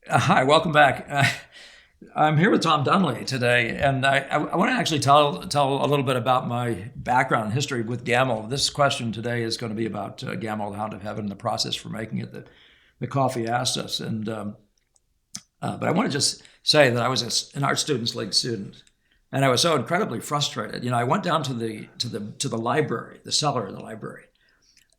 Hi, welcome back. I'm here with Tom Dunlay today, and I want to actually tell a little bit about my background and history with Gammell. This question today is going to be about Gammell, the Hound of Heaven, and the process for making it that Kofi asked us. But I want to just say that I was an Art Students League student, and I was so incredibly frustrated. I went down to the library, the cellar of the library,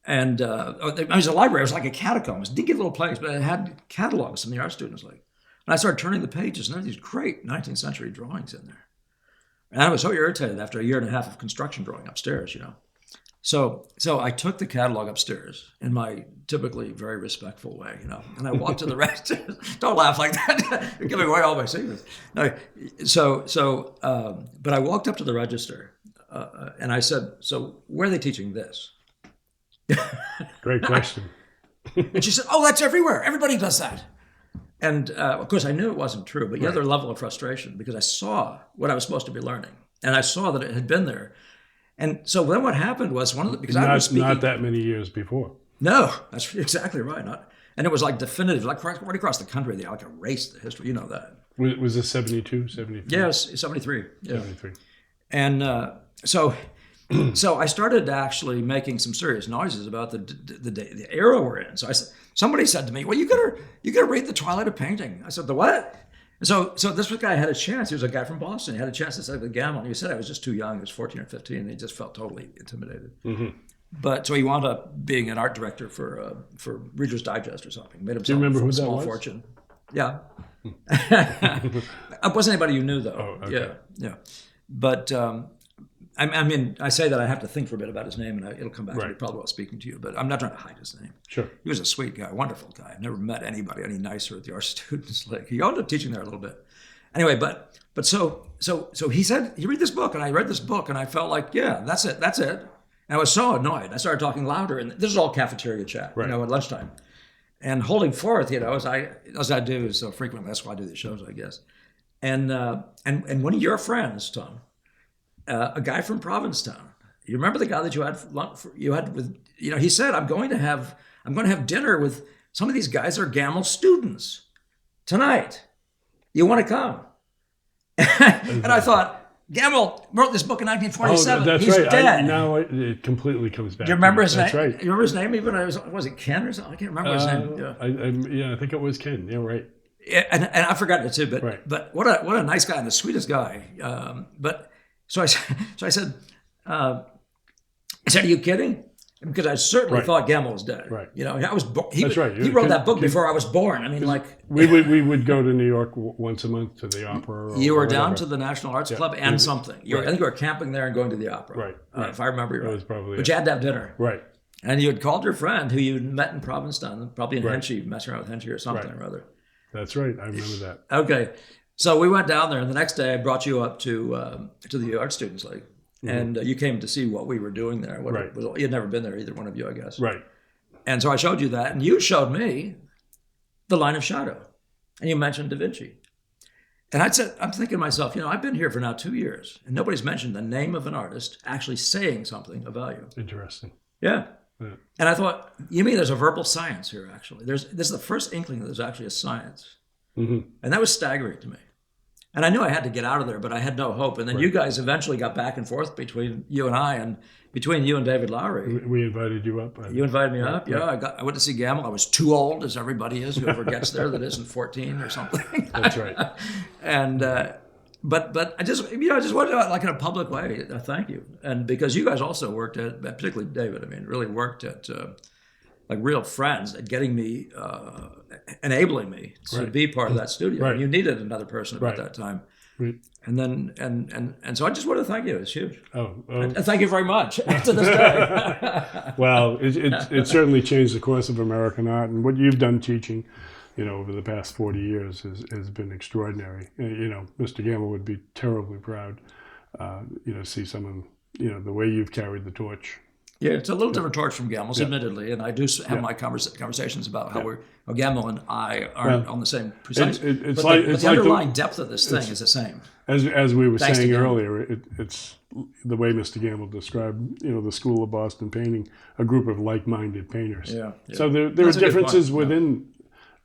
and it was a library. It was like a catacomb. It was a dinky little place, but it had catalogs from the Art Students League. And I started turning the pages, and there were these great 19th century drawings in there. And I was so irritated after a year and a half of construction drawing upstairs. So I took the catalog upstairs in my typically very respectful way, and I walked to the register. Don't laugh like that. You're giving away all my secrets. No, but I walked up to the register, and I said, "So where are they teaching this?" Great question. And she said, "Oh, that's everywhere. Everybody does that." And of course, I knew it wasn't true, but the other level of frustration, because I saw what I was supposed to be learning, and I saw that it had been there. And so then what happened was because I was speaking. Not that many years before. No, that's exactly right. And it was like definitive, like right across the country, they like erased the history. You know that. Was this 72, 73? Yes, 73. Yeah. 73. And so I started actually making some serious noises about the era we're in. So somebody said to me, "Well, you gotta read The Twilight of Painting." I said, "The what?" And so this guy had a chance. He was a guy from Boston. He had a chance to study with Gammell. And he said I was just too young. He was 14 or 15. And he just felt totally intimidated. Mm-hmm. But so he wound up being an art director for Reader's Digest or something. Made himself Do you remember who that small was? Fortune. Yeah. It wasn't anybody you knew though. Oh, okay. Yeah. But I mean, I say that I have to think for a bit about his name, and it'll come back to me probably while speaking to you. But I'm not trying to hide his name. Sure. He was a sweet guy, wonderful guy. I've never met anybody any nicer at the Art Students League. He ended up teaching there a little bit. Anyway, but so he said, "You read this book," and I read this book, and I felt like, yeah, that's it. And I was so annoyed. I started talking louder, and this is all cafeteria chat, at lunchtime, and holding forth, as I do so frequently. That's why I do these shows, I guess. And one of your friends, Tom. A guy from Provincetown. You remember the guy that you had with he said, I'm going to have dinner with some of these guys are Gammell students tonight. You want to come? And I thought, Gammell wrote this book in 1947. Oh, that's He's right. dead. Now it completely comes back. Do you remember his name? That's right. You remember his name? Even was it Ken or something? I can't remember his name. Yeah. I think it was Ken. Yeah, right. And I've forgotten it too. But what a nice guy and the sweetest guy. So I said, "Are you kidding?" Because I certainly thought Gammell was dead. Right. I was. That's right. He wrote that book before I was born. I mean, we would go to New York once a month to the opera. You were down to the National Arts Club and something. I think you were camping there and going to the opera. Right. If I remember right. That was probably. But you had to have dinner. Right. And you had called your friend who you met in Provincetown, probably in Henchy, messing around with Henchy or something or other. That's right. I remember that. Okay. So we went down there, and the next day I brought you up to the Art Students League. And you came to see what we were doing there. You had never been there, either one of you, I guess. Right. And so I showed you that, and you showed me The Line of Shadow, and you mentioned Da Vinci. And I'm thinking to myself, I've been here for now 2 years, and nobody's mentioned the name of an artist actually saying something of value. Interesting. Yeah. And I thought, you mean there's a verbal science here, actually. This is the first inkling that there's actually a science. Mm-hmm. And that was staggering to me. And I knew I had to get out of there, but I had no hope. And then you guys eventually got back and forth between you and I, and between you and David Lowry. We invited you up. You invited me up, yeah. I went to see Gammell. I was too old, as everybody is, whoever gets there that isn't 14 or something. That's right. And but I just wanted to, like in a public way, thank you. And because you guys also worked at, particularly David, really worked at like real friends at getting me, enabling me to be part of that studio. Right. You needed another person at that time. Right. And then and so I just want to thank you. It's huge. And thank you very much to this day. Well, it certainly changed the course of American art, and what you've done teaching, over the past 40 years has been extraordinary. Mr. Gammell would be terribly proud, to see someone, the way you've carried the torch. Yeah, it's a little different torch from Gammell's, admittedly, and I do have my conversations about how Gammell and I aren't on the same precise. But the underlying depth of this thing is the same. As we were Thanks saying earlier, it's the way Mr. Gammell described, the School of Boston painting, a group of like-minded painters. Yeah. So there are differences within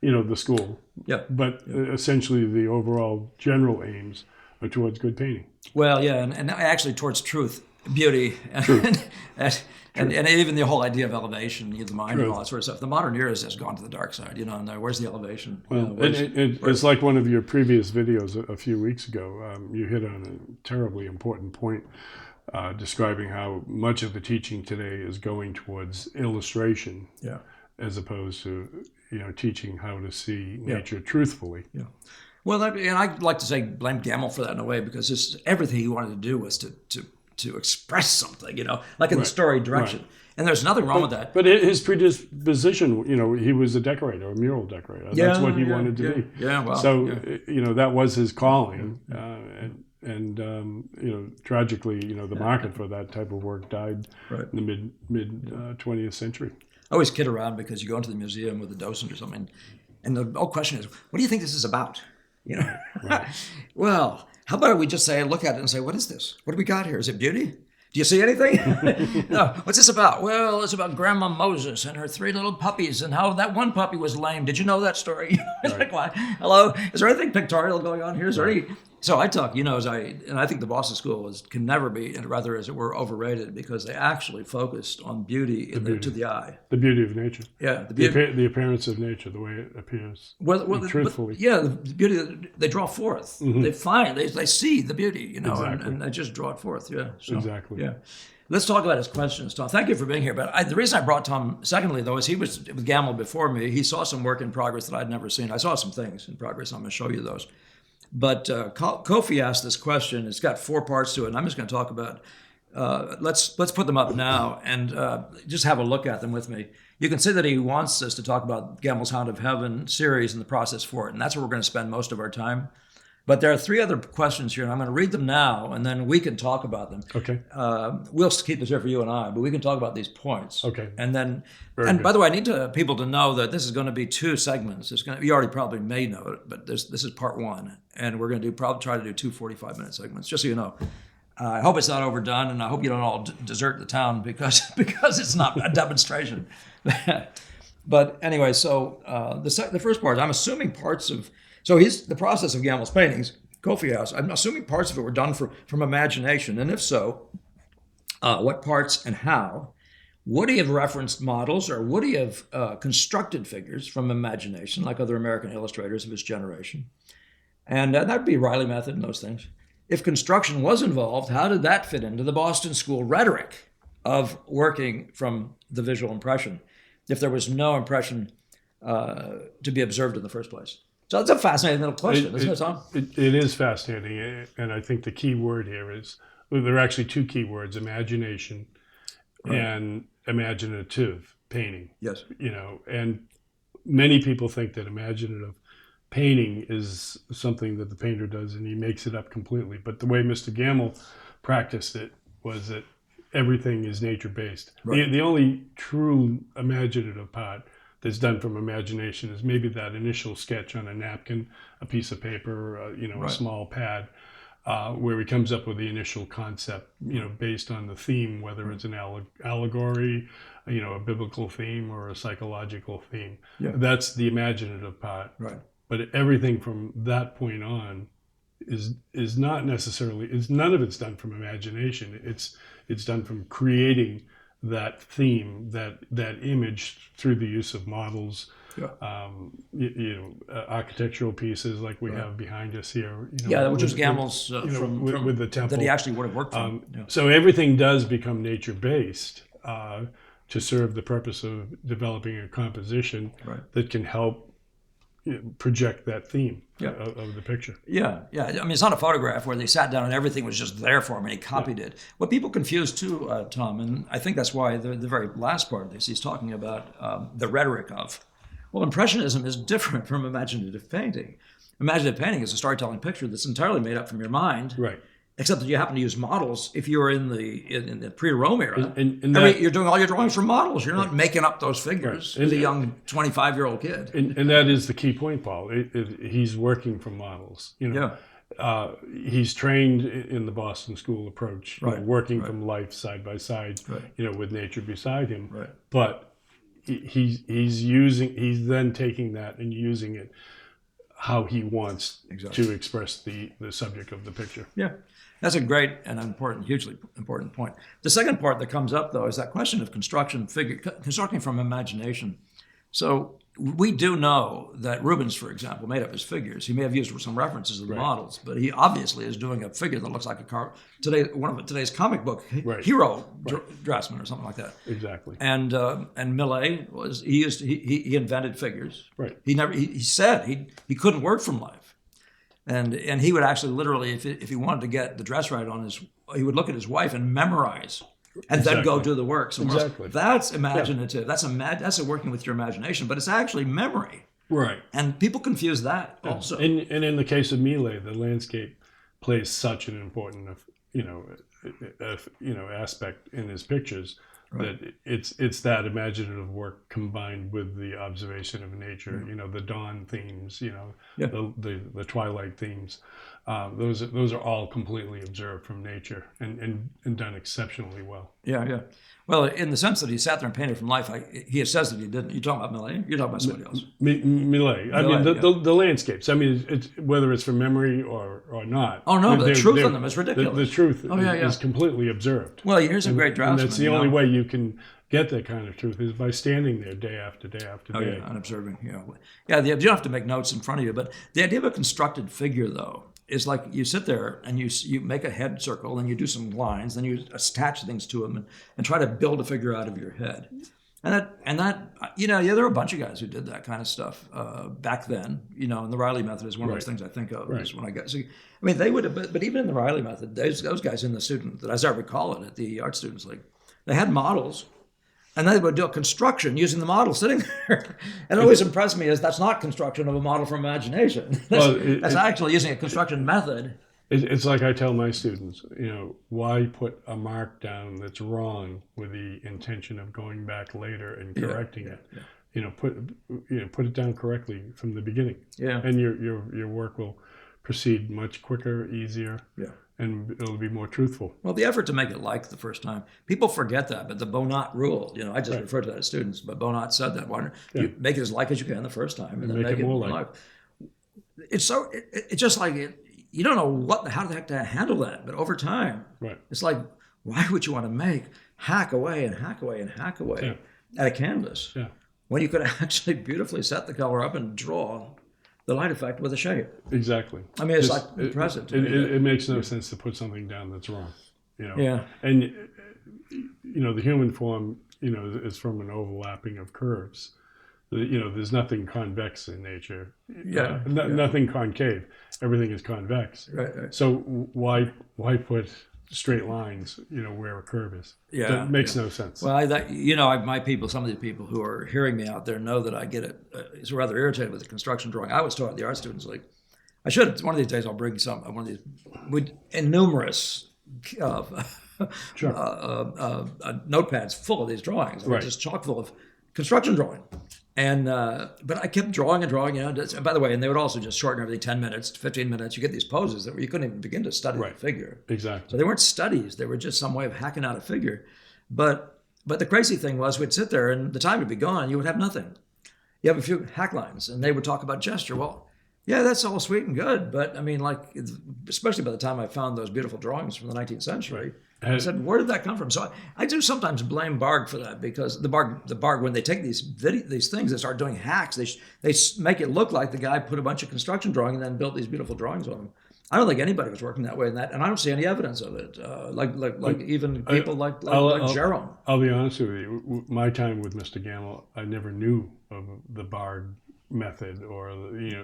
the school. Yeah. But essentially the overall general aims are towards good painting. Well, yeah, and actually towards truth, beauty, and even the whole idea of elevation, the mind, and all that sort of stuff. The modern era has gone to the dark side, and where's the elevation? Well, it's like one of your previous videos a few weeks ago. You hit on a terribly important point, describing how much of the teaching today is going towards illustration, as opposed to teaching how to see nature truthfully. Yeah. Well, and I'd like to say blame Gammell for that in a way, because everything he wanted to do was to express something, like in the story direction. Right. And there's nothing wrong with that. But his predisposition, he was a decorator, a mural decorator. That's what he wanted to be. Yeah, well. So, that was his calling. And tragically, the market for that type of work died in the mid 20th century. I always kid around because you go into the museum with a docent or something, and the whole question is, what do you think this is about? Right. Well, how about we just look at it and say, what is this? What do we got here? Is it beauty? Do you see anything? No. What's this about? Well, it's about Grandma Moses and her 3 little puppies and how that one puppy was lame. Did you know that story? It's like, why? Hello? Is there anything pictorial going on here? Is there any? So I talk, and I think the Boston School can never be, and rather, as it were, overrated, because they actually focused on beauty, to the eye. The beauty of nature. Yeah. The appearance of nature, the way it appears. Truthfully. The beauty, they draw forth. Mm-hmm. They find, they see the beauty, exactly. and they just draw it forth. Yeah. So, exactly. Yeah. Let's talk about his questions, Tom. Thank you for being here. But the reason I brought Tom, secondly, though, is he was with Gammell before me. He saw some work in progress that I'd never seen. I saw some things in progress. I'm going to show you those. But Kofi asked this question. It's got 4 parts to it, and I'm just going to talk about. Let's put them up now and just have a look at them with me. You can see that he wants us to talk about Gammell's Hound of Heaven series and the process for it, and that's where we're going to spend most of our time. But there are 3 other questions here, and I'm going to read them now, and then we can talk about them. Okay. We'll keep this here for you and I, but we can talk about these points. Okay. And then, by the way, I need people to know that this is going to be 2 segments. You already probably may know it, but this is part 1, and we're going to try to do 2 45-minute segments, just so you know. I hope it's not overdone, and I hope you don't all desert the town because it's not a demonstration. But anyway, so the first part, I'm assuming parts of. So the process of Gammell's paintings, Kofi asked, I'm assuming parts of it were done from imagination, and if so, what parts and how? Would he have referenced models, or would he have constructed figures from imagination, like other American illustrators of his generation? And that'd be Riley method and those things. If construction was involved, how did that fit into the Boston School rhetoric of working from the visual impression, if there was no impression to be observed in the first place? So that's a fascinating little question, isn't it, Tom? It is fascinating, and I think the key word here is, there are actually 2 key words, imagination and imaginative painting. Yes. And many people think that imaginative painting is something that the painter does and he makes it up completely. But the way Mr. Gammell practiced it was that everything is nature-based. Right. The only true imaginative part that's done from imagination is maybe that initial sketch on a napkin, a piece of paper, a small pad, where he comes up with the initial concept, based on the theme, whether it's an allegory, a biblical theme or a psychological theme. Yeah. That's the imaginative part. Right. But everything from that point on is not necessarily, none of it's done from imagination. It's done from creating that theme, that image through the use of models, architectural pieces like we have behind us here. Which is Gammell's with the temple that he actually would have worked from. So everything does become nature-based to serve the purpose of developing a composition that can help project that theme of the picture. Yeah. I mean, it's not a photograph where they sat down and everything was just there for him and he copied it. What people confuse too, Tom, and I think that's why the very last part of this, he's talking about the rhetoric of, Impressionism is different from imaginative painting. Imaginative painting is a storytelling picture that's entirely made up from your mind. Right. Except that you happen to use models if you're in the pre-Rome era. You're doing all your drawings from models. You're not making up those figures as a young 25-year-old kid. And that is the key point, Paul. He's working from models. He's trained in the Boston School approach, working from life side by side, with nature beside him. Right. But he's then taking that and using it how he wants to express the subject of the picture. Yeah. That's a great and important, hugely important point. The second part that comes up, though, is that question of constructing from imagination. So we do know that Rubens, for example, made up his figures. He may have used some references of the models, but he obviously is doing a figure that looks like one of today's comic book hero draftsman or something like that. Exactly. And Millet he invented figures. Right. He said he couldn't work from life. And he would actually literally, if he wanted to get the dress right he would look at his wife and memorize, and then go do the work. So that's imaginative. Yeah. That's a working with your imagination, but it's actually memory. Right. And people confuse that also. And in the case of Millet, the landscape plays such an important, aspect in his pictures. Right. That it's that imaginative work combined with the observation of nature, the dawn themes, the twilight themes. Those are all completely observed from nature and done exceptionally well. Yeah. Well, in the sense that he sat there and painted from life, he says that he didn't. You're talking about Millet? You're talking about somebody else? Millet. I mean, the landscapes. I mean, it's whether it's from memory or not. Oh, no, the truth in them is ridiculous. The truth is completely observed. Well, here's a great draftsman. And that's the only way you can get that kind of truth is by standing there day after day after day. Yeah, and observing. You don't have to make notes in front of you, but the idea of a constructed figure, though, is like you sit there and you make a head circle and you do some lines, then you attach things to them and try to build a figure out of your head. And that there are a bunch of guys who did that kind of stuff back then. And the Riley method is one of those things I think of. Is when I got. So, I mean, they would have, but even in the Riley method, those guys in the student, as I recall it, at the Art Students League, they had models. And they would do a construction using the model sitting there. And it always impressed me as that's not construction of a model from imagination. That's actually using a construction method. It's like I tell my students, why put a mark down that's wrong with the intention of going back later and correcting it? Yeah. Put it down correctly from the beginning. Yeah. And your work will proceed much quicker, easier. Yeah. And it'll be more truthful. Well, the effort to make it like the first time, people forget that, but the Bonnat rule, I just refer to that as students, but Bonnat said that, why don't you make it as like as you can the first time and then make it more like. It's just like, you don't know how the heck to handle that, but over time, it's like, why would you want to hack away and hack away and hack away at a canvas when you could actually beautifully set the color up and draw the light effect with a shape. Exactly. I mean, it's like present. It makes no sense to put something down that's wrong. Yeah. And the human form, is from an overlapping of curves. There's nothing convex in nature. Yeah. Nothing concave. Everything is convex. Right. So why put straight lines, where a curve is? Yeah, that makes no sense. Well, some of the people who are hearing me out there know that I get it. It's rather irritated with the construction drawing. I was taught at the Art Students League. I should one of these days. I'll bring one of these numerous notepads full of these drawings, just chock full of construction drawing. And but I kept drawing and drawing, And by the way, and they would also just shorten everything 10 minutes, 15 minutes. You get these poses that you couldn't even begin to study the figure. Exactly. So they weren't studies; they were just some way of hacking out a figure. But the crazy thing was, we'd sit there, and the time would be gone. You would have nothing. You have a few hack lines, and they would talk about gesture. Well, yeah, that's all sweet and good, but I mean, especially by the time I found those beautiful drawings from the 19th century. I said, where did that come from? So I do sometimes blame Barg for that, because the Barg, when they take these things and start doing hacks, they make it look like the guy put a bunch of construction drawing and then built these beautiful drawings on them. I don't think anybody was working that way in that, and I don't see any evidence of it. Even people like Jerome. I'll be honest with you. My time with Mr. Gammell, I never knew of the Barg method or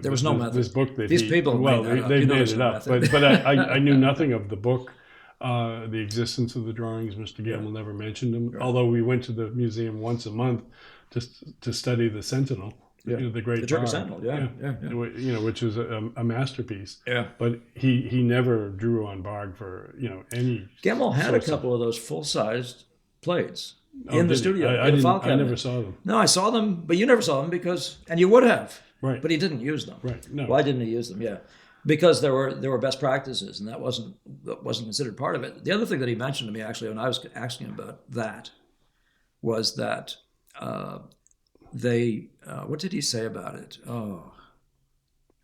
there was no method. This book that these people they made it up, but I knew nothing of the book. The existence of the drawings, Mr. Gammell never mentioned them. Right. Although we went to the museum once a month to study the Sentinel, the great German Sentinel, which is a masterpiece. Yeah. But he never drew on Barg for any. Gammell had a couple of those full-sized plates in the studio. I never saw them. No, I saw them, but you never saw them and you would have. Right. But he didn't use them. Right. No. Why didn't he use them? Yeah. Because there were best practices, and that wasn't considered part of it. The other thing that he mentioned to me, actually, when I was asking him about that, was that they what did he say about it? Oh,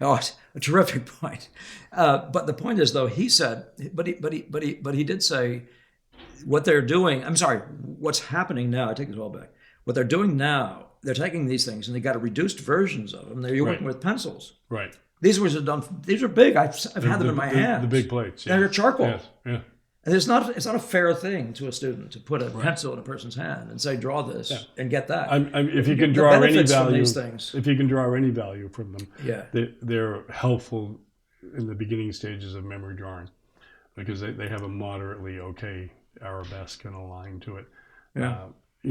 it's a terrific point. But the point is, though, he said, but he did say what they're doing. I'm sorry, what's happening now? I take this all back. What they're doing now, they're taking these things and they got reduced versions of them. You're working with pencils. Right. These were done. These are big. I've had them in my hands. The big plates. Yeah. They're charcoal. Yes. Yeah. And it's not a fair thing to a student to put a pencil in a person's hand and say, draw this and get that. If you can draw any value, these things. If you can draw any value from them, yeah, they're helpful in the beginning stages of memory drawing because they have a moderately okay arabesque and a line to it. Yeah.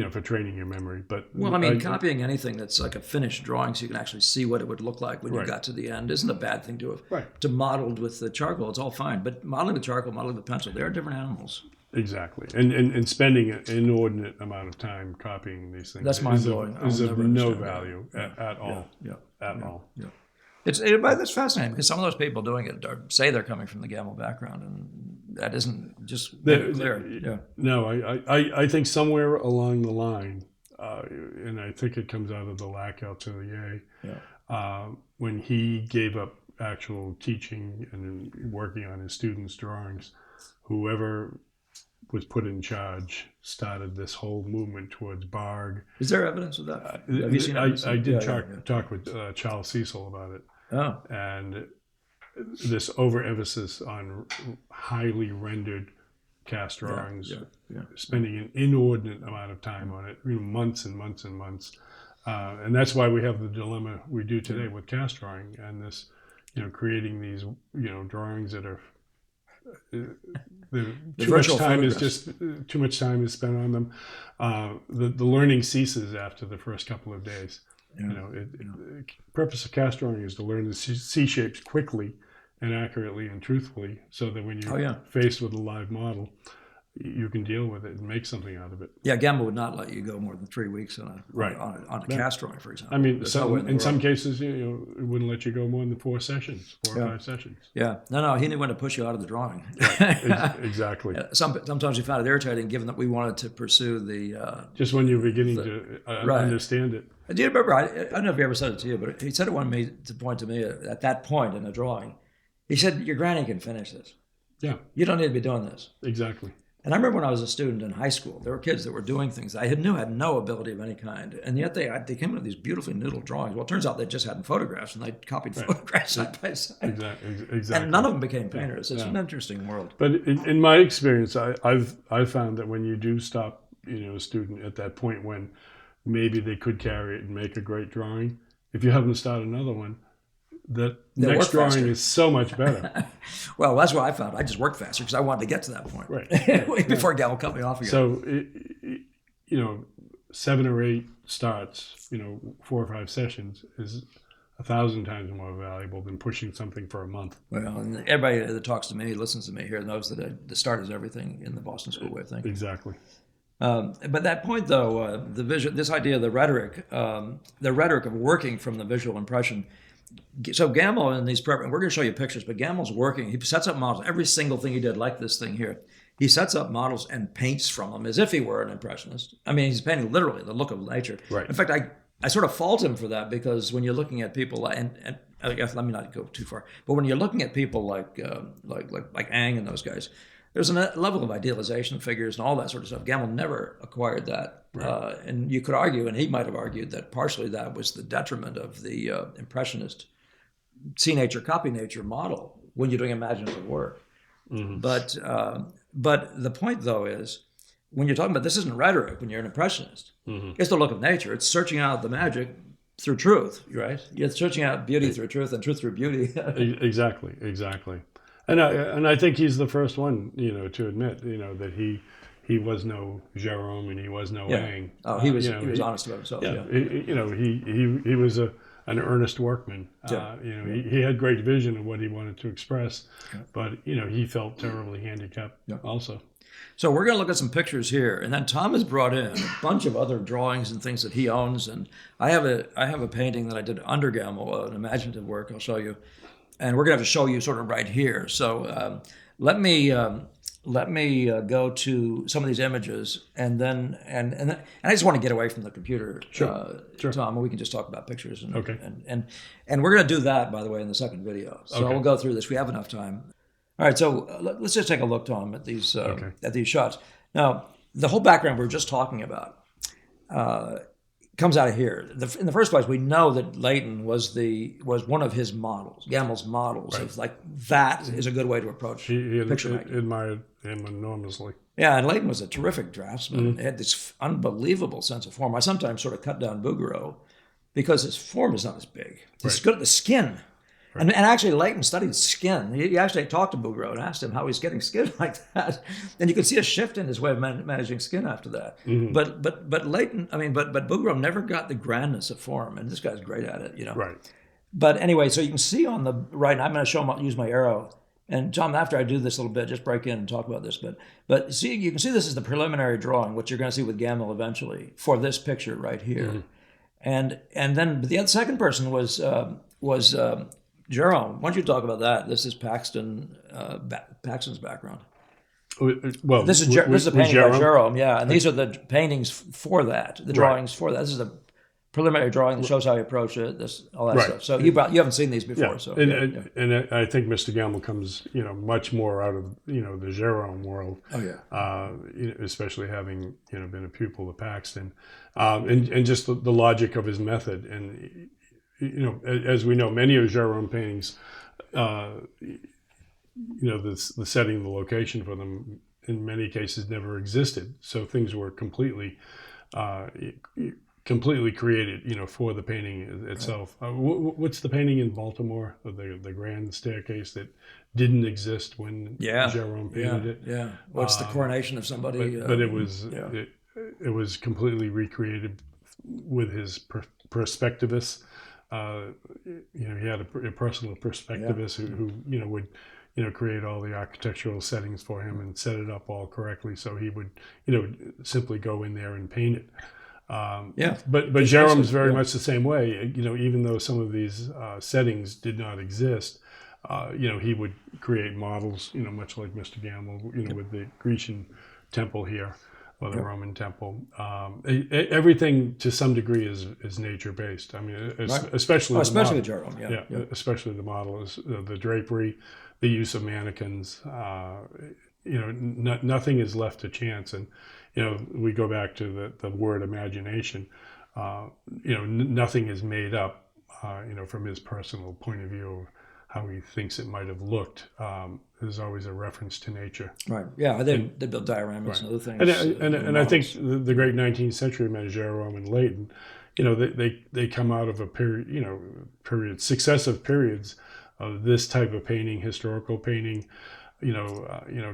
For training your memory. But copying anything that's like a finished drawing so you can actually see what it would look like when you got to the end isn't a bad thing to have. To modeled with the charcoal, it's all fine. But modeling with charcoal, modeling with pencil, they are different animals. Exactly. And spending an inordinate amount of time copying these things that's mind-blowing. is of no value at all. At all. Yeah. It's fascinating because some of those people doing it say they're coming from the Gammell background, and that isn't just clear. Yeah. No, I think somewhere along the line, and I think it comes out of the Lack Atelier, when he gave up actual teaching and working on his students' drawings, whoever was put in charge started this whole movement towards Barg. Is there evidence of that? Have you seen evidence? I did talk with Charles Cecil about it. Oh. And this overemphasis on highly rendered cast drawings, spending an inordinate amount of time on it, months and months and months. And that's why we have the dilemma we do today with cast drawing and this, creating these, drawings that are too much time is spent on them. The learning ceases after the first couple of days. The purpose of cast drawing is to learn to see shapes quickly and accurately and truthfully, so that when you're faced with a live model, you can deal with it and make something out of it. Yeah, Gammell would not let you go more than 3 weeks on a cast drawing, for example. I mean, in some cases, it wouldn't let you go more than 4 sessions, 4 or 5 sessions. Yeah, no, he knew when to push you out of the drawing. Right. Exactly. Sometimes we found it irritating, given that we wanted to pursue the. Just when you're beginning to understand it. Do you remember? I don't know if he ever said it to you, but he said it to point to me at that point in the drawing. He said, "Your granny can finish this. Yeah, you don't need to be doing this." Exactly. And I remember when I was a student in high school, there were kids that were doing things I knew had no ability of any kind, and yet they came with these beautifully noodled drawings. Well, it turns out they just hadn't photographs, and they copied photographs side by side. Exactly. And none of them became painters. It's an interesting world. But in my experience, I've found that when you do stop, a student at that point when maybe they could carry it and make a great drawing, if you have them start another one, that next drawing is so much better. Well, that's what I found. I just worked faster because I wanted to get to that point. Right. Before Gammell cut me off again. So, 7 or 8 starts, 4 or 5 sessions is 1,000 times more valuable than pushing something for a month. Well, and everybody that talks to me, listens to me here, knows that the start is everything in the Boston School way of thinking. Exactly. But that point, though, this idea of the rhetoric of working from the visual impression. So Gammell in these we're going to show you pictures, but Gammell's working. He sets up models. Every single thing he did, like this thing here, he sets up models and paints from them as if he were an impressionist. I mean, he's painting literally the look of nature. Right. In fact, I sort of fault him for that because when you're looking at people, and I guess let me not go too far, but when you're looking at people like Ang and those guys, there's a level of idealization of figures and all that sort of stuff. Gammell never acquired that. Right. And you could argue, and he might have argued, that partially that was the detriment of the impressionist see nature, copy nature model when you're doing imaginative work. Mm-hmm. But the point, though, is when you're talking about this isn't rhetoric when you're an impressionist. Mm-hmm. It's the look of nature. It's searching out the magic through truth, right? You're searching out beauty through truth and truth through beauty. Exactly. And I think he's the first one, to admit, that he was no Jerome and he was no Ang. Oh, he was honest about himself. Yeah. He was an earnest workman. He had great vision of what he wanted to express, but he felt terribly handicapped also. So we're going to look at some pictures here, and then Tom has brought in a bunch of other drawings and things that he owns. And I have a painting that I did under Gammell, an imaginative work. I'll show you, and we're going to have to show you sort of right here. So let me let me go to some of these images, and then and I just want to get away from the computer, Sure. Tom, and we can just talk about pictures. Okay. And we're going to do that, by the way, in the second video. So Okay. we'll go through this. We have enough time. All right. So let's just take a look, Tom, at these shots. Now, the whole background we were just talking about comes out of here. In the first place, we know that Leighton was one of his models, Gammell's models. Right. It's like that is a good way to approach picture making. Admired him enormously. Yeah, and Leighton was a terrific draftsman. He had this unbelievable sense of form. I sometimes sort of cut down Bouguereau because his form is not as big. He's good at the skin. Right. And actually, Leighton studied skin. He actually talked to Bouguereau and asked him how he's getting skin like that. And you could see a shift in his way of managing skin after that. Mm-hmm. But Leighton, but Bouguereau never got the grandness of form. And this guy's great at it, Right. But anyway, so you can see on the right, and I'm going to show him, use my arrow. And Tom, after I do this a little bit, just break in and talk about this. But see, you can see this is the preliminary drawing, which you're going to see with Gammill eventually for this picture right here. Mm-hmm. And then the second person was Jerome. Why don't you talk about that? This is Paxton's background. Well, this is a painting by Jerome, yeah, and these are the paintings for that, the drawings for that. This is the preliminary drawing that shows how he approached it, all that stuff. So you haven't seen these before, so and I think Mr. Gammell comes, much more out of the Jerome world. Oh yeah, especially having been a pupil of Paxton, and just the logic of his method. And as we know, many of Jerome paintings, the setting, the location for them, in many cases never existed. So things were completely created, for the painting itself. Right. What's the painting in Baltimore, the Grand Staircase, that didn't exist when Jerome painted it? Yeah. What's the coronation of somebody? But it was it was completely recreated with his perspectivist. He had a personal perspectivist who would create all the architectural settings for him and set it up all correctly, so he would simply go in there and paint it. But Jerome's very much the same way. Even though some of these settings did not exist, he would create models. Much like Mr. Gammell. With the Grecian temple here, or the Roman temple. Everything to some degree is nature based. I mean, especially with Jerome. Especially the model is the drapery, the use of mannequins. Nothing is left to chance. And we go back to the word imagination. Nothing is made up. From his personal point of view of how he thinks it might have looked. There's always a reference to nature. Right. Yeah. They built dioramas and other things. And I think the great 19th century men, Jerome and Leighton, they come out of a period, successive periods of this type of painting, historical painting,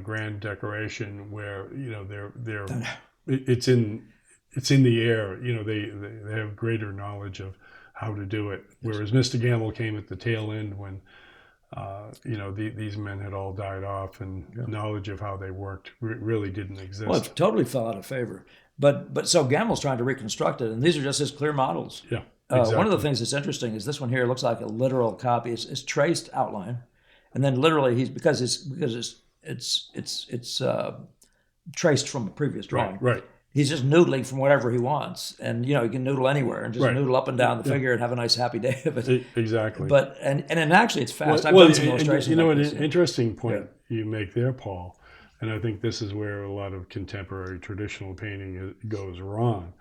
grand decoration, where it's in the air. They have greater knowledge of how to do it. Whereas Mr. Gammell came at the tail end when these men had all died off, and knowledge of how they worked really didn't exist. Well, it totally fell out of favor. But so Gammell's trying to reconstruct it, and these are just his clear models. Yeah. Exactly. One of the things that's interesting is this one here looks like a literal copy. It's traced outline, and then literally because it's traced from a previous drawing. Right. He's just noodling from whatever he wants, and he can noodle anywhere and just noodle up and down the figure and have a nice happy day of it. Exactly. But and actually it's fast. I've done some illustrations. An interesting point you make there, Paul, and I think this is where a lot of contemporary traditional painting goes wrong.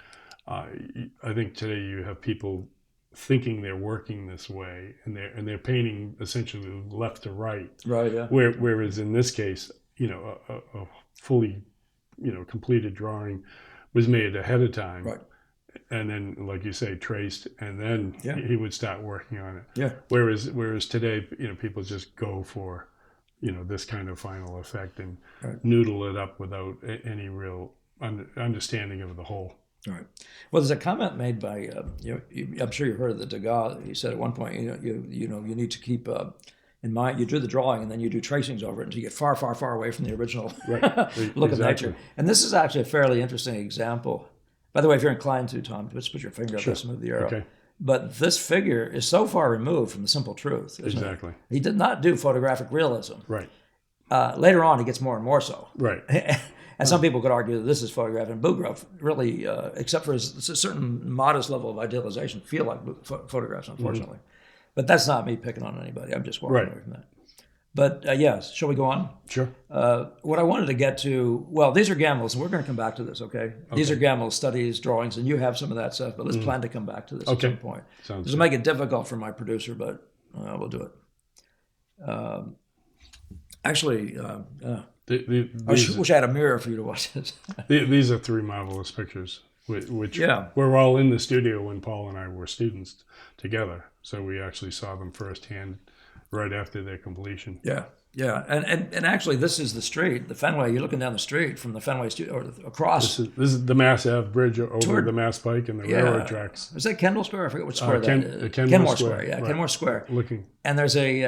I think today you have people thinking they're working this way, and they're painting essentially left to right. Right. Yeah. Whereas in this case, a fully completed drawing was made ahead of time, right? And then, like you say, traced, and then he would start working on it. Yeah. Whereas today, people just go for, this kind of final effect and noodle it up without any real understanding of the whole. Right. Well, there's a comment made by I'm sure you've heard of the Degas. He said at one point, you need to keep in mind. You do the drawing and then you do tracings over it until you get far, far, far away from the original look of nature. And this is actually a fairly interesting example. By the way, if you're inclined to, Tom, just put your finger up, just move the arrow. Okay. But this figure is so far removed from the simple truth. Exactly. He did not do photographic realism. Right. Later on, it gets more and more so. Right. And some people could argue that this is photograph, and Bouguereau really, except for a certain modest level of idealization, feel like photographs, unfortunately. But that's not me picking on anybody. I'm just walking away from that. But yes, shall we go on? Sure. What I wanted to get to, well, these are Gammell's, and we're going to come back to this, okay? These are Gammell's studies, drawings, and you have some of that stuff, but let's plan to come back to this at some point. This will make it difficult for my producer, but we'll do it. Actually, I wish I had a mirror for you to watch this. These are three marvelous pictures, which we're all in the studio when Paul and I were students together. So we actually saw them firsthand right after their completion. Yeah. And actually, this is the street, the Fenway. You're looking down the street from the Fenway studio, or across. This is the Mass Ave bridge over the Mass Pike and the railroad tracks. Is that Kendall Square? I forget which square that is. Kenmore Square. Yeah, right. Kenmore Square. Looking. And there's the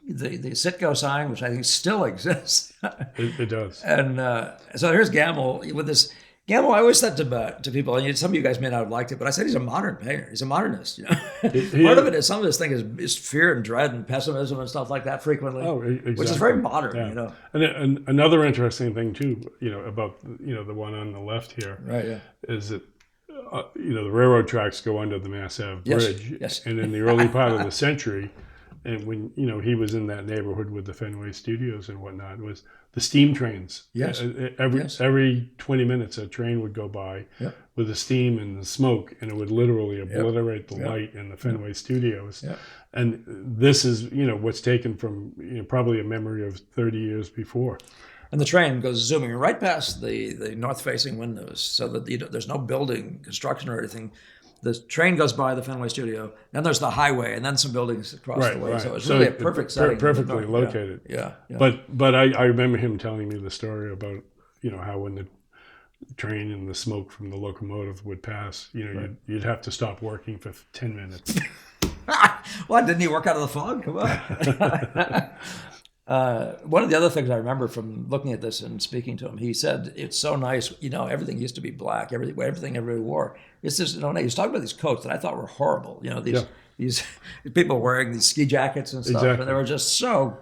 Citgo sign, which I think still exists. It does. And so here's Gammell with this. Gammell, I always said to people, and some of you guys may not have liked it, but I said he's a modern painter. He's a modernist. Part of it is some of this thing is fear and dread and pessimism and stuff like that frequently. Oh, exactly. Which is very modern. Yeah. And another interesting thing too, about the one on the left here, right? Yeah, is that the railroad tracks go under the Mass Ave Bridge, yes. And in the early part of the century, and when he was in that neighborhood with the Fenway studios and whatnot, was the steam trains. Yes. Every 20 minutes, a train would go by with the steam and the smoke, and it would literally obliterate the light in the Fenway studios. Yep. And this is, what's taken from probably a memory of 30 years before. And the train goes zooming right past the north-facing windows, so that there's no building construction or anything. The train goes by the Fenway studio, then there's the highway, and then some buildings across the way. Right. So it's really a perfect setting. Perfectly located. Yeah. But I remember him telling me the story about, how when the train and the smoke from the locomotive would pass, you'd have to stop working for 10 minutes. What, didn't he work out of the fog? Come on. One of the other things I remember from looking at this and speaking to him, he said, it's so nice, everything used to be black, everything everybody wore. It's just, he was talking about these coats that I thought were horrible. These people wearing these ski jackets and stuff, and they were just so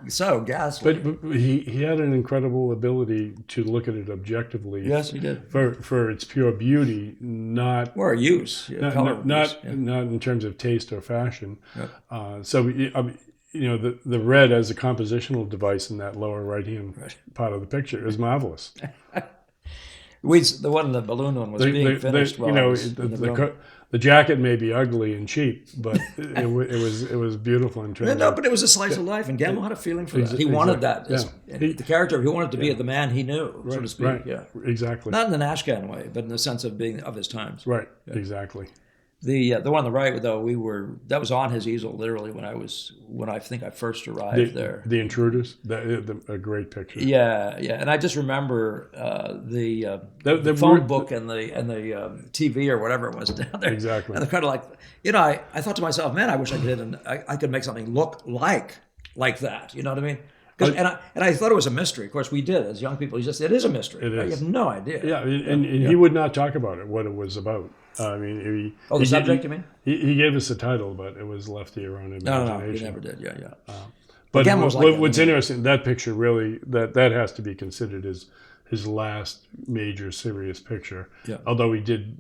ghastly. But he had an incredible ability to look at it objectively. Yes, he did. For its pure beauty, not or use, not in terms of taste or fashion. Yep. The red as a compositional device in that lower right-hand part of the picture is marvelous. The balloon one was being finished. The jacket may be ugly and cheap, but it was beautiful in terms. But it was a slice of life, and Gammell had a feeling for that. He wanted that. Yeah. The character, he wanted to be the man he knew, so to speak. Right. Yeah, exactly. Not in the Nash kind of way, but in the sense of being of his times. Right. Yeah. Exactly. The one on the right, though, that was on his easel literally when I think I first arrived there. The Intruders, a great picture. Yeah, and I just remember the phone book and the TV or whatever it was down there. Exactly. And they're kind of like, I thought to myself, man, I wish I could make something look like that. You know what I mean? And I thought it was a mystery. Of course, we did as young people. It is a mystery. It is. You have no idea. Yeah, and he would not talk about it, what it was about. The subject, you mean? He gave us a title, but it was left to your own imagination. No, he never did. Yeah. But what's interesting, that picture really, that has to be considered his last major serious picture. Yeah. Although he did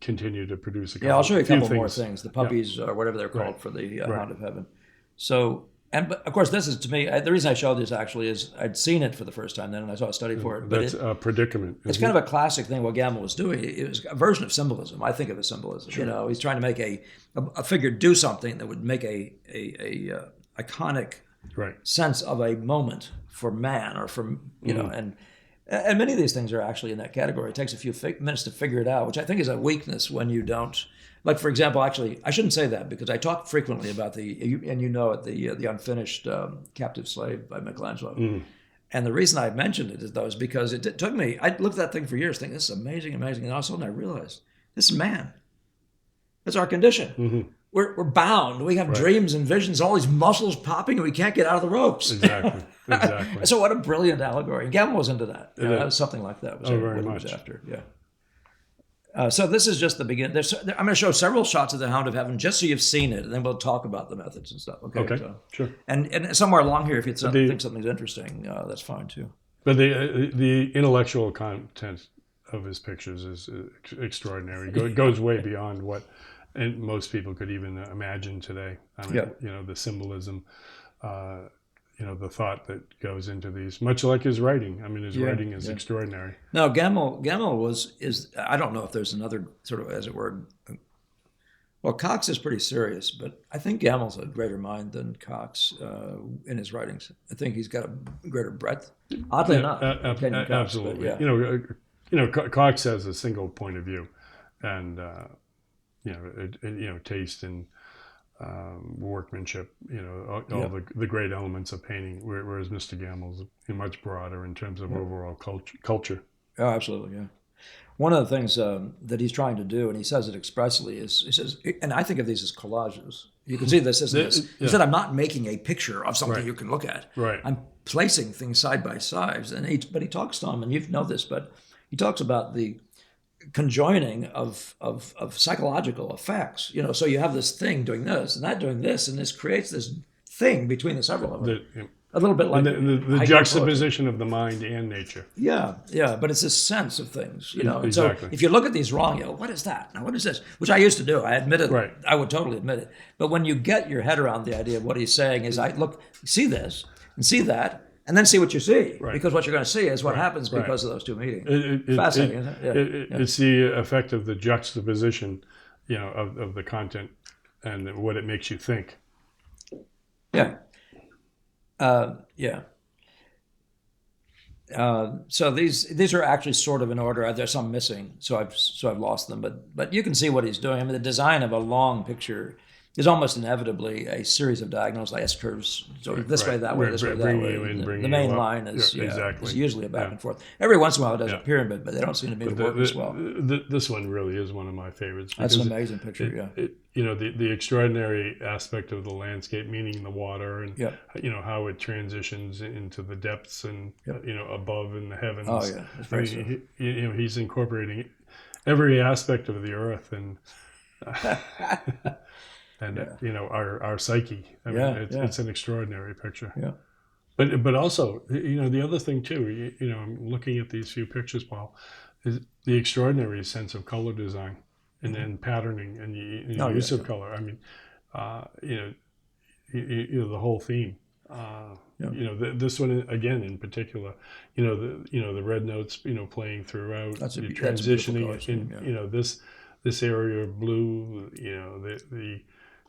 continue to produce a couple. Yeah, I'll show you a couple more things. The puppies, or whatever they're called, for the Hound of Heaven. So. But of course, this is, to me, the reason I showed this actually is I'd seen it for the first time then, and I saw a study for it. But that's a predicament. It's kind of a classic thing what Gammell was doing. It was a version of symbolism. I think of it as symbolism. Sure. He's trying to make a figure do something that would make a iconic sense of a moment for man, or for and many of these things are actually in that category. It takes a few minutes to figure it out, which I think is a weakness when you don't. Like, for example, actually, I shouldn't say that because I talk frequently about the unfinished Captive Slave by Michelangelo. Mm. And the reason I mentioned it is because it took me, I looked at that thing for years thinking, this is amazing. And all of a sudden I realized, this is man. That's our condition. Mm-hmm. We're bound. We have dreams and visions, all these muscles popping, and we can't get out of the ropes. Exactly. So what a brilliant allegory. Gammell was into that. That was something like that. Very much. Was after, yeah. So this is just the beginning. I'm going to show several shots of the Hound of Heaven just so you've seen it, and then we'll talk about the methods and stuff. Okay. Okay, So, sure. and somewhere along here, if you think something's interesting, that's fine too. But the intellectual content of his pictures is extraordinary. It goes way beyond what most people could even imagine today. I mean, the symbolism, the thought that goes into these, much like his writing. I mean, his writing is extraordinary. Now, Gammell is I don't know if there's another sort of, as it were, well, Cox is pretty serious, but I think Gammell's a greater mind than Cox in his writings. I think he's got a greater breadth. Oddly enough, absolutely. But, Cox has a single point of view, and taste and workmanship. All the great elements of painting. Whereas Mr. Gammell's much broader in terms of overall culture. Oh, absolutely, yeah. One of the things that he's trying to do, and he says it expressly, is he says, and I think of these as collages. You can see this, isn't this? He said, I'm not making a picture of something you can look at. Right. I'm placing things side by side. But he talks, Tom, and you know this, but he talks about the conjoining of psychological effects. So you have this thing doing this, and that doing this, and this creates this thing between the several of them. A little bit like the juxtaposition of the mind and nature. Yeah, but it's this sense of things, Exactly. So if you look at these wrong, what is that? Now, what is this? Which I used to do. I admit it. Right. I would totally admit it. But when you get your head around the idea of what he's saying is, see this and see that, and then see what you see. Right. Because what you're going to see is what happens because of those two meetings. Fascinating, isn't it? It's the effect of the juxtaposition, of the content and what it makes you think. Yeah. So these are actually sort of in order. There's some missing, so I've lost them. But you can see what he's doing. I mean, the design of a long picture is almost inevitably a series of diagonals, like S curves, sort of this way, that way, this way, that way. The main line is is usually a back and forth. Every once in a while, it does a pyramid, but they don't seem to be work as well. This one really is one of my favorites. That's an amazing picture. The extraordinary aspect of the landscape, meaning the water, and how it transitions into the depths and above in the heavens. Oh yeah, it's very he's incorporating every aspect of the earth and. Our psyche. I mean, it's an extraordinary picture. Yeah. But also, the other thing too, I'm looking at these few pictures, Paul, is the extraordinary sense of color design and patterning and the use of color. I mean, the whole theme. This one again in particular, the red notes, playing throughout, transitioning in, this area of blue,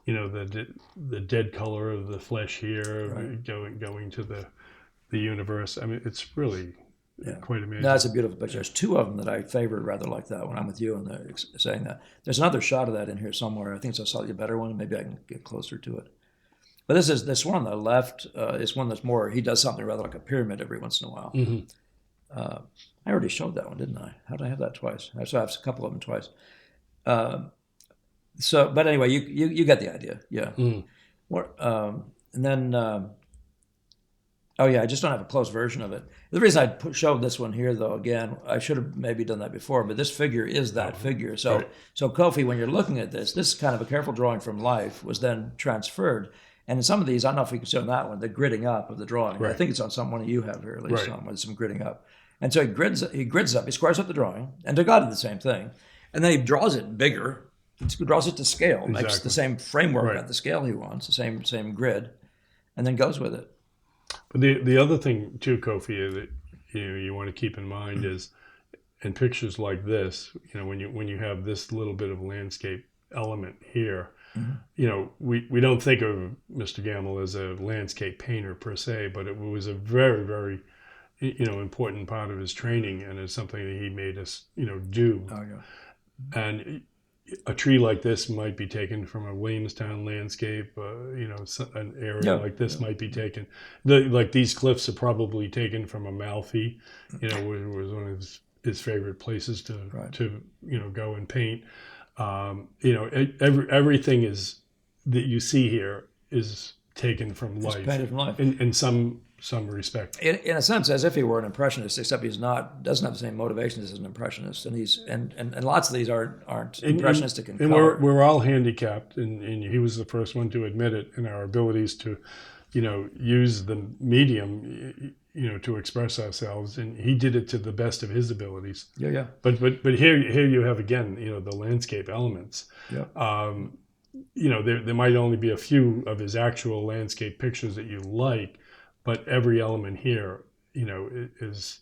the dead color of the flesh here, going to the universe. I mean, it's really quite amazing. No, that's a beautiful picture. There's two of them that I favored rather like that when I'm with you and saying that. There's another shot of that in here somewhere. I think it's a slightly better one. Maybe I can get closer to it. But this one on the left is one that's more, he does something rather like a pyramid every once in a while. Mm-hmm. I already showed that one, didn't I? How did I have that twice? I have a couple of them twice. But anyway, you get the idea, yeah. And then, I just don't have a close version of it. The reason I showed this one here, though, again, I should have maybe done that before, but this figure is that figure. So Kofi, when you're looking at this kind of a careful drawing from life was then transferred. And in some of these, I don't know if we can see on that one, the gridding up of the drawing. Right. I think it's on some one you have here, at least some gridding up. And so he grids up, he squares up the drawing, and Degas did the same thing. And then he draws it bigger. He draws it to scale, makes the same framework at the scale he wants, the same grid, and then goes with it. But the other thing too, Kofi, that you want to keep in mind is in pictures like this, when you have this little bit of landscape element here, we don't think of Mr. Gammell as a landscape painter per se, but it was a very, very important part of his training, and it's something that he made us do. Oh yeah. And a tree like this might be taken from a Williamstown landscape. An area like this might be taken. Like these cliffs are probably taken from Amalfi. Which was one of his favorite places to go and paint. Everything is that you see here is taken from life. Painted from life. In some respect. In a sense, as if he were an impressionist, except he's not. Doesn't have the same motivations as an impressionist, and lots of these aren't impressionistic in color. And we're all handicapped, and he was the first one to admit it, in our abilities to, use the medium, to express ourselves, and he did it to the best of his abilities. Yeah. But here you have again, the landscape elements. Yeah. There might only be a few of his actual landscape pictures that you like, but every element here, is,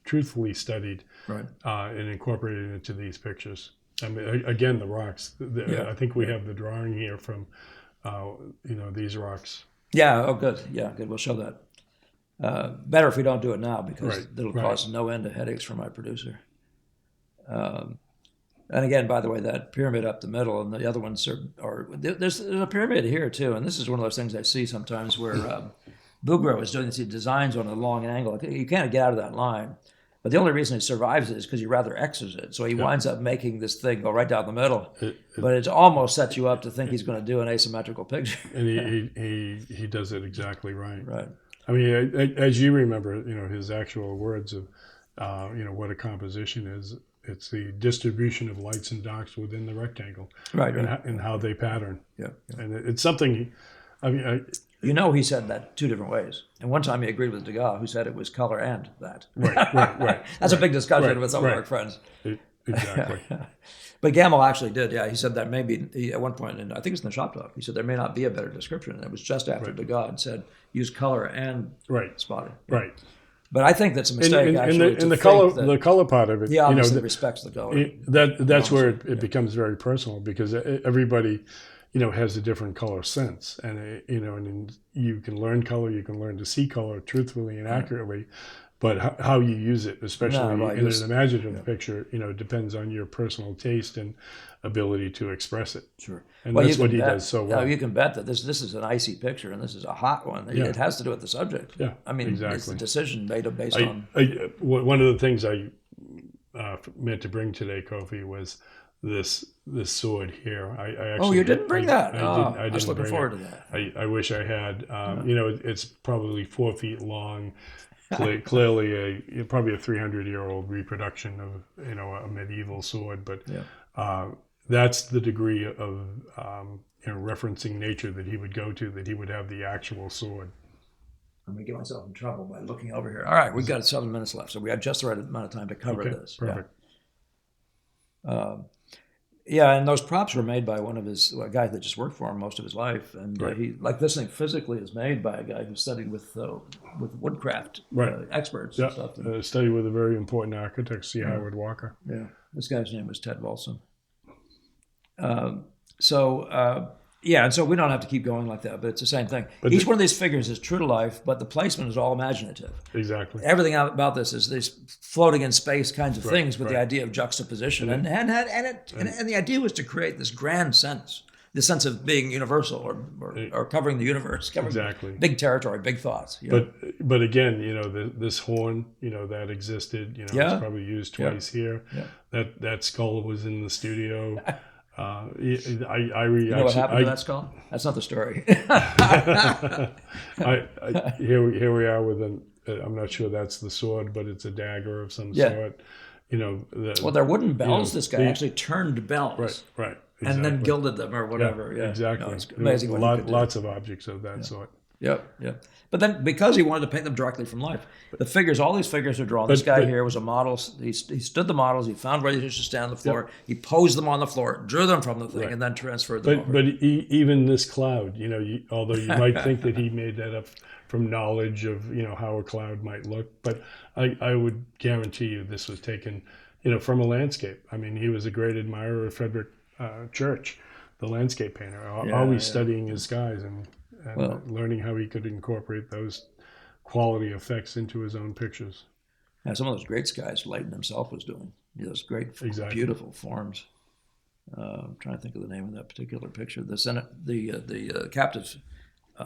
truthfully studied, right, and incorporated into these pictures. I mean, again, the rocks. I think we have the drawing here from, these rocks. Yeah. Oh, good. Yeah, good. We'll show that. Better if we don't do it now, because it'll cause no end of headaches for my producer. And again, by the way, that pyramid up the middle and the other ones are there's a pyramid here too, and this is one of those things I see sometimes where Bouguereau is doing these designs on a long angle. You can't get out of that line, but the only reason he survives it is because he rather X's it. So he winds up making this thing go right down the middle, but it almost sets you up to think he's going to do an asymmetrical picture. And he does it exactly right. Right. I mean, as you remember, his actual words of, what a composition is. It's the distribution of lights and darks within the rectangle, right, and how they pattern. Yeah. And it's something. He said that two different ways. And one time he agreed with Degas, who said it was color and that. Right. That's a big discussion with some of our friends. Exactly. But Gammell actually did. Yeah, he said that maybe at one point, and I think it's in the shop talk. He said there may not be a better description, and it was just after Degas had said use color and spotting. Yeah. Right. But I think that's a mistake. And the color part of it, he obviously respects the color. That's where it becomes very personal, because everybody, has a different color sense, and and you can learn color, you can learn to see color truthfully and accurately, but how you use it, especially in an imaginative picture, depends on your personal taste and ability to express it. Sure. And that's what he does so well. You can bet that this is an icy picture and this is a hot one. Yeah. It has to do with the subject. Yeah, I mean, exactly. It's a decision made based on... One of the things I meant to bring today, Kofi, was this sword here. I actually, you didn't bring that? I was looking forward to that. I wish I had. It's probably 4 feet long. Clearly, probably a 300-year-old reproduction of a medieval sword, but that's the degree of referencing nature that he would go to, that he would have the actual sword. I'm going to get myself in trouble by looking over here. All right, we've got 7 minutes left, so we have just the right amount of time to cover this. Perfect. And those props were made by a guy that just worked for him most of his life, and he, like this thing physically, is made by a guy who studied with woodcraft experts and stuff. Studied with a very important architect, C. Howard Walker. Yeah, this guy's name was Ted Volson. And so we don't have to keep going like that, but it's the same thing. But each one of these figures is true to life, but the placement is all imaginative. Exactly. Everything about this is these floating in space kinds of things with the idea of juxtaposition, and the idea was to create this grand sense, the sense of being universal or covering the universe, covering big territory, big thoughts. But again, this horn, that existed. It's probably used twice here. Yeah. That skull was in the studio. What happened to that skull? That's not the story. Here we are with I'm not sure that's the sword, but it's a dagger of some sort. They're wooden bells. This guy actually turned bells. Right. Exactly. And then gilded them or whatever. Yeah, exactly. No, it's amazing what he could do. Lots of objects of that sort. Yep. But then, because he wanted to paint them directly from life, all these figures are drawn. This guy here was a model. He stood the models. He found where they should stand on the floor. Yep. He posed them on the floor, drew them from the thing, and then transferred them over. But even this cloud, although you might think that he made that up from knowledge of, how a cloud might look, but I would guarantee you this was taken, from a landscape. I mean, he was a great admirer of Frederick Church, the landscape painter, always studying his skies and learning how he could incorporate those quality effects into his own pictures. Yeah, some of those great skies Leighton himself was doing. Those great, beautiful forms. I'm trying to think of the name of that particular picture. The captive's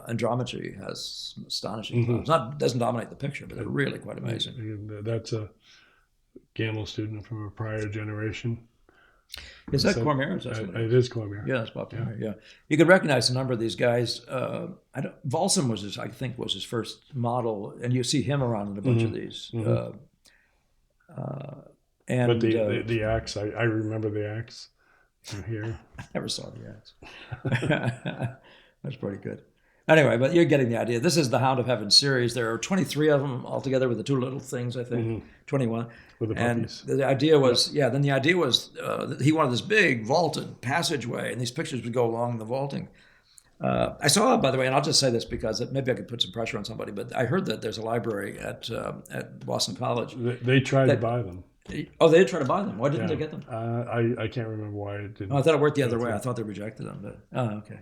andrometry has astonishing clouds. Doesn't dominate the picture, but they're really quite amazing. That's a Gammell student from a prior generation. Is that So, Cormier? Is that somebody it is Cormier. Yeah, that's Bob Cormier. Yeah, you could recognize a number of these guys. Volson was I think was his first model, and you see him around in a bunch of these. And But the axe, I remember the axe from here. I never saw the axe. That's pretty good. Anyway, but you're getting the idea. This is the Hound of Heaven series. There are 23 of them altogether with the two little things, I think. 21. With the puppies. And the idea was, then the idea was that he wanted this big vaulted passageway, and these pictures would go along the vaulting. I saw, by the way, and I'll just say this because maybe I could put some pressure on somebody, but I heard that there's a library at Boston College. They tried to buy them. Oh, they did try to buy them. Why didn't they get them? I can't remember why it didn't. Oh, I thought it worked the other way. I thought they rejected them. But okay.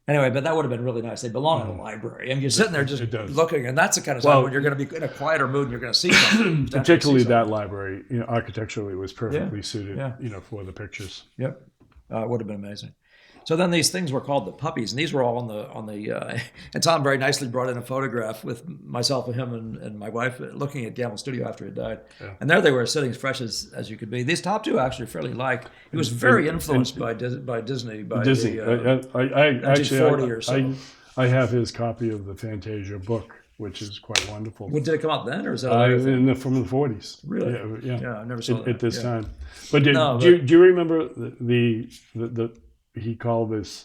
Anyway, but that would have been really nice. They belong in a library, and you're sitting there just looking, and that's the kind of time when you're going to be in a quieter mood and you're going to see something. Particularly that library, architecturally was perfectly suited, for the pictures. Yep, it would have been amazing. So then these things were called the puppies, and these were all on the. And Tom very nicely brought in a photograph with myself and him and my wife looking at Gammell's studio after he died, and there they were sitting as fresh as you could be. These top two actually fairly like. He was very influenced by Disney. Disney. I 1940 or so. I have his copy of the Fantasia book, which is quite wonderful. Well, did it come out then, or is that from the 40s? Really? Yeah, I never saw that at this time. But do you remember the he called this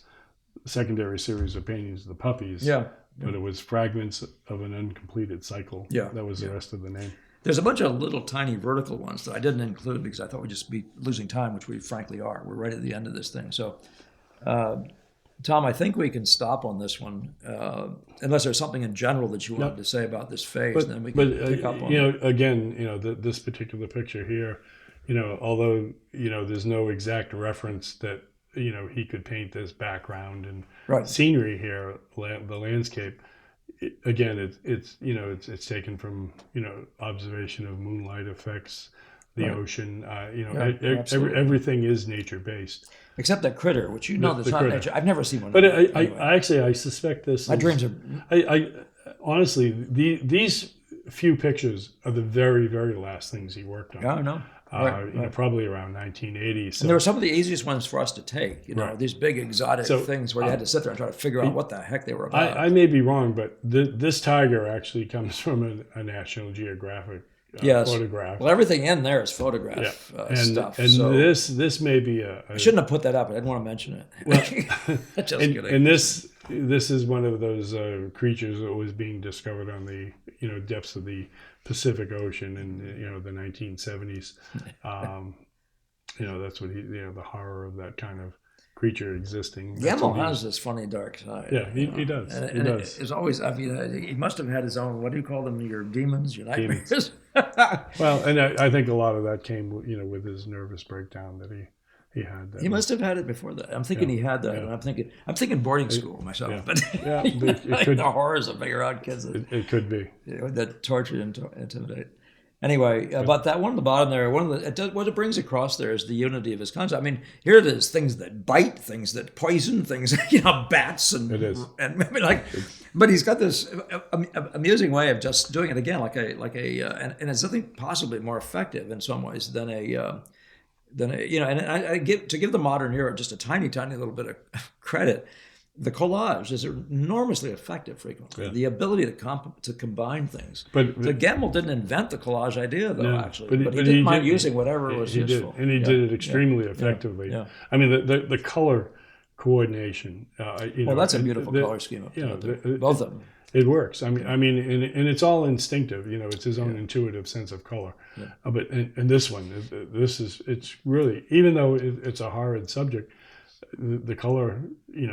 secondary series of paintings the puppies? Yeah. But it was fragments of an uncompleted cycle. Yeah. That was the rest of the name. There's a bunch of little tiny vertical ones that I didn't include because I thought we'd just be losing time, which we frankly are. We're right at the end of this thing. So, Tom, I think we can stop on this one, unless there's something in general that you wanted to say about this phase. But, then we can pick up on it. Again, this particular picture here, although, there's no exact reference that, he could paint this background and scenery here, the landscape. It's taken from, observation of moonlight effects, the ocean, everything is nature based. Except that critter, which that's not nature. I've never seen one. But I suspect this. My dreams are. I honestly, these few pictures are the very, very last things he worked on. Yeah, I know. Probably around 1980. So. And they were some of the easiest ones for us to take. These big exotic things where you had to sit there and try to figure out what the heck they were about. I may be wrong, but this tiger actually comes from a National Geographic photograph. Well, everything in there is photograph stuff. And so this may be I shouldn't have put that up. I didn't want to mention it. Well, and this is one of those creatures that was being discovered on the depths of the Pacific Ocean in the 1970s. That's what the horror of that kind of creature existing. Gammell has this funny dark side. Yeah, he does. And it's always, he must have had his own, what do you call them, your demons, your nightmares? Well, and I think a lot of that came, with his nervous breakdown that he had. He must have had it before that. I'm thinking he had that, and I'm thinking boarding school myself. But it could, the horrors of figuring out kids. It could be that torture and intimidate. Anyway, about that one at the bottom there, what it brings across there is the unity of his concept. I mean, here it is: things that bite, things that poison, things bats, and it is. And I mean, but he's got this amusing way of just doing it again, and it's something possibly more effective in some ways than and I give the modern era just a tiny little bit of credit. The collage is enormously effective frequently. The ability to combine things. But Gammell didn't invent the collage idea, though, actually. But he didn't mind using whatever was useful. And he did it extremely effectively. Yeah. I mean, the color coordination. That's a beautiful color scheme. Both of them. It works. I mean, and it's all instinctive. It's his own intuitive sense of color. Yeah. But in this one, it's really, even though it's a horrid subject, the color,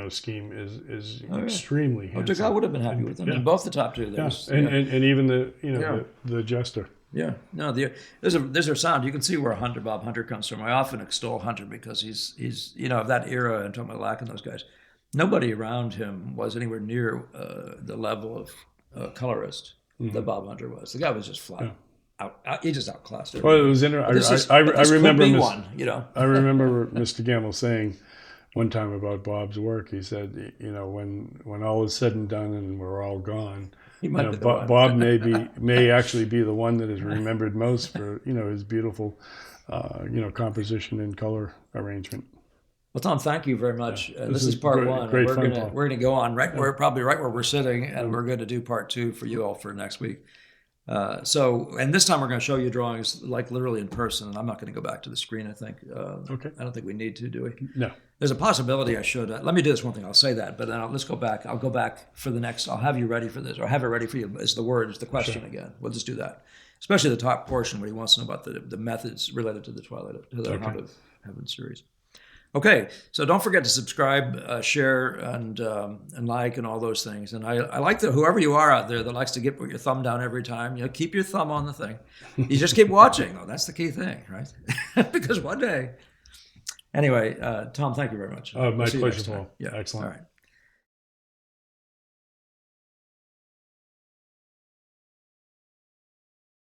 scheme is extremely handsome. Degas would have been happy with them. And both the top two. And even the jester. Yeah, no. There's a sound. You can see where Bob Hunter comes from. I often extol Hunter because he's of that era, and talking about Lack and those guys. Nobody around him was anywhere near the level of colorist that Bob Hunter was. The guy was just flat. He just outclassed it. Well, it was interesting. I remember I remember Mr. Gammell saying one time about Bob's work. He said, when all is said and done and we're all gone, Bob may actually be the one that is remembered most for his beautiful composition and color arrangement. Well, Tom, thank you very much. Yeah. This is part one. Great We're fun, gonna Paul. we're gonna go on probably right where we're sitting, and we're going to do part two for you all for next week. And this time we're going to show you drawings like literally in person, and I'm not going to go back to the screen. I think. Okay. I don't think we need to, do we? No. There's a possibility I should. Let me do this one thing. I'll say that, but then let's go back. I'll go back for the next. I'll have you ready for this, or have it ready for you. Is the word? Is the question again? We'll just do that. Especially the top portion where he wants to know about the methods related to the Hound of Heaven series. Okay, so don't forget to subscribe, share, and like, and all those things. And I like that whoever you are out there that likes to put your thumb down every time, keep your thumb on the thing. You just keep watching. Oh, that's the key thing, right? Because one day. Anyway, Tom, thank you very much. My pleasure, Paul. Yeah, Excellent. All right.